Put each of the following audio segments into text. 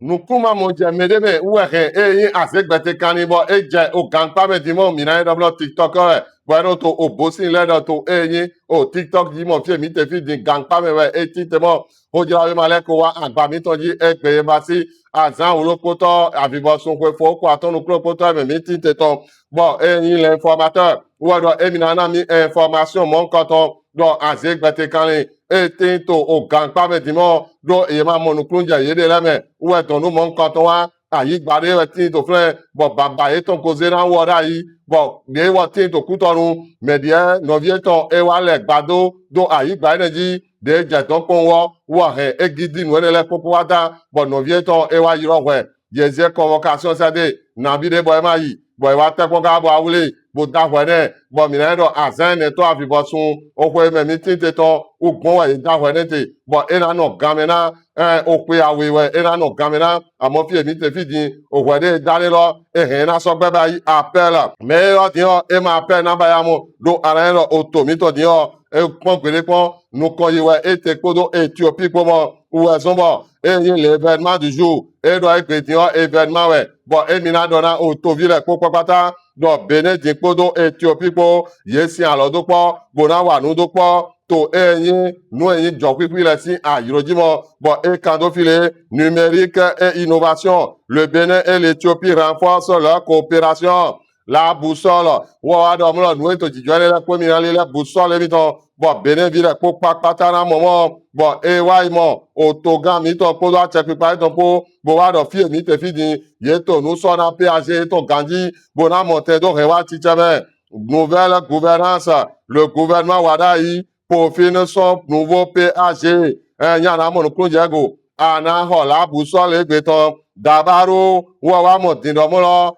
nous kuma mon jemede me uwe e azegbete kanibo e je o gangpa me dimo mina do TikTok e bueno to o bosin le do to o TikTok dimo fie mi te fi di gangpa me we e titemo o jira we male ko wa agba mi to ji e pe ba si azan olopoto abibo sun kwe fo ko atonu klopoto me mi titeton bon l'informateur ou do e mina na mi information mon koton do azegbete kani e to o gangpa me dimo do e ma monuklunja yede la me ou ton nous mon canton ayi gbade we tin to fle bo baba e ton koze na wo da yi bo de wo tin to kutonu me die no vie ton e wa le gbado do ayi gbade ji de je ton kon wo he e gidi nu le popo wa da bo no vie ton e wa yiro we yeze convocation sa de na bi de boy ma yi boy wa te ko ga bo awule bo da we ne bo mi na do azan ne to afi bo sun o ko me mi tin te ton o gbon wa da we ne te bo e na no gamena o pe awewe e na no gamena amo fi emi te fi din o wede dale lo e he na so gbe ba yi appel me o din o e ma appel na ba ya mo do ara lo o to mi to din o e pon pele pon nu ko yi we e te kodo Éthiopie ko mo ou e so bo e yin l'événement du jour e do e pe din o événement we bo e mi na do na o to vi le ko pata do Benin din kodo Éthiopie ko yesi alo do po bo na wa nu do po to eyin nu eyin jo pipi le si ayirojimo bon et candofilé numérique et innovation le Bénin et l'Éthiopie renforcent leur coopération la boussole wo adomlo nu to jijole la ko mi la boussole mi to bon Bénin vile ko pakpata na momo bon e wa imo otogan mi to ko do check pa to po bo wa do fi mi te fi din ye to nu so na PAG to ganji bo na monte do rewa ti chebe nouvelle gouvernance le gouvernement Wadayi peaufine son nouveau PAG nyana mo no jago ana ho la boussole egbeton dabaro wo wa mo din do mo lo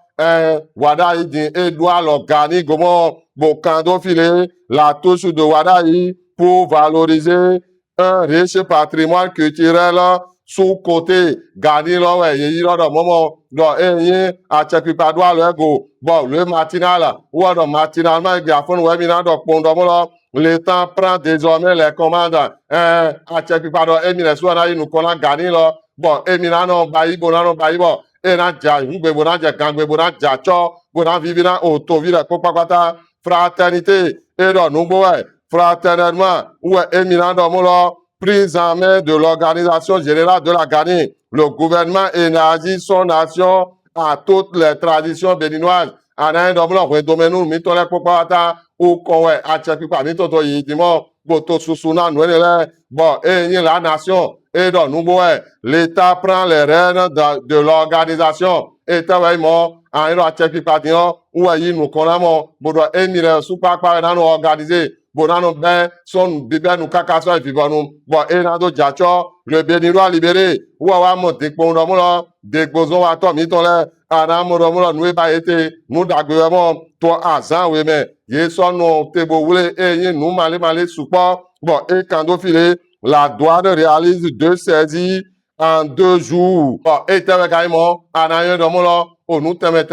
Wadayi din Edouard Logani gomo bokando filé la touche de Wadayi pour valoriser un riche patrimoine culturel sous côté gani lo we yi lo do momo do eyin a check pa do lo ego bon le matinal ou do matinal ma ga fon we mi na do pon do mo lo le temps prend désormais les commandes a check pa do emi le so na yi nu ko na gani lo bon emi na no ba yi bo na no ba yi bo e na ja ngbe bo na ja gangbe bo na ja cho bo na vivi na o to vi le ko papata fraternité et do nu bo we fraternellement ou emi na do mo lo prise en main de l'organisation générale de la Gani. Le gouvernement élargit son action à toutes les traditions béninoises. En un domaine où mito le popata ou kowe a chepi pa mito to yidimo boto susuna nouele bon et la nation et donc nous l'État prend les rênes de l'organisation et travaillement en a chepi pa dio ou ayi nous konamo bodo emire super pa na organiser bonano ben son bibé nous kakaso et vivons bon et nado jacho le béninois libéré ou wa mo dekpon do mo lo dekbozo wa to mi to le ana mo do mo lo nu ba ete nu dagbe mo to azan we me ye so no tebo wule e yin nu male support bon et kando filé la douane réalise 2 saisies en 2 jours bon et tewe kaimo ana yo do mo lo onu teme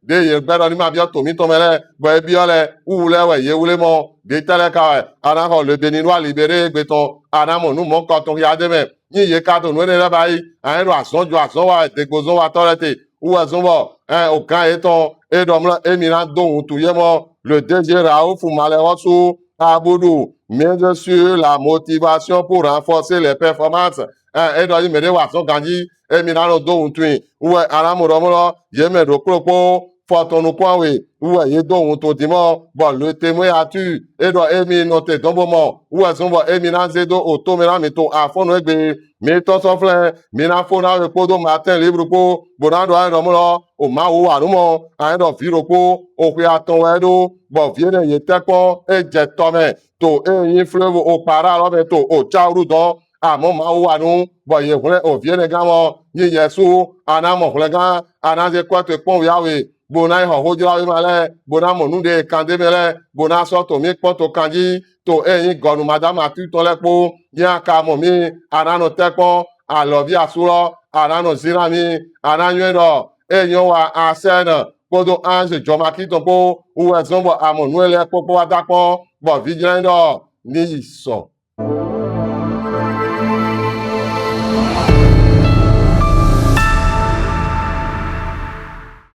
de ye gbero ni ma bio to mi to mele bo e bio le wule we ye wule mo de tele ka ana ko le béninois libéré gbeton ana mo nu mo ko to ya de me ni ye ka to nu le ba yi an ro ason wa de gozo wa torete ou azon bo o kan eton e do mo e mi na do tu ye mo le DG Raouf Malerosu Aboudou mise sur la motivation pour renforcer les performances e do yi me de wa so ganji e mi na do tu ou ana mo do mo ye me do kropo Fortonu point oui, ou ye don to dimo, bon le témoin a tu, et doit émi noter don moment, ou elles ont émi na zedo auto mena mito a fond egbe, mito son flin, mina fona repodo matin libre po, bonado a no mo, o ma o anumo, a do viro po, o kwi aton edo, bon viene ye tekon, e jet tome, to e fleuve o para lo to o chauru don, àmọ́ máa wà nù bọ̀ yẹ wọlé òfìyẹ ní gàmọ́ yín yẹ sùn ànàmọ̀ wọlé gàn ànàzẹ kọ́tù pọ́n yàwé bona ihò hójúra wí malẹ̀ bona mọ̀nú de kàndé mẹ́lẹ̀ bona sọ́tò mi pọ́n tó kàndí tó ẹ̀yìn gọ̀nù madame àti tọ́lẹ̀ kpó yín àká mọ̀ mi ànànà tẹ́kpọ́n àlọ́bí àsúrọ̀ ànànà zírami ànànyúẹ̀ dọ̀ ẹ̀yìn wa àsẹ̀nà kódó ange jọ̀màkì tó kpó wúwẹ̀ zọ́nbọ̀ àmọ̀nú ẹ̀lẹ́ kpókpó wa dákpọ́n bọ̀ fìdílẹ̀ dọ̀ ní ìsọ̀.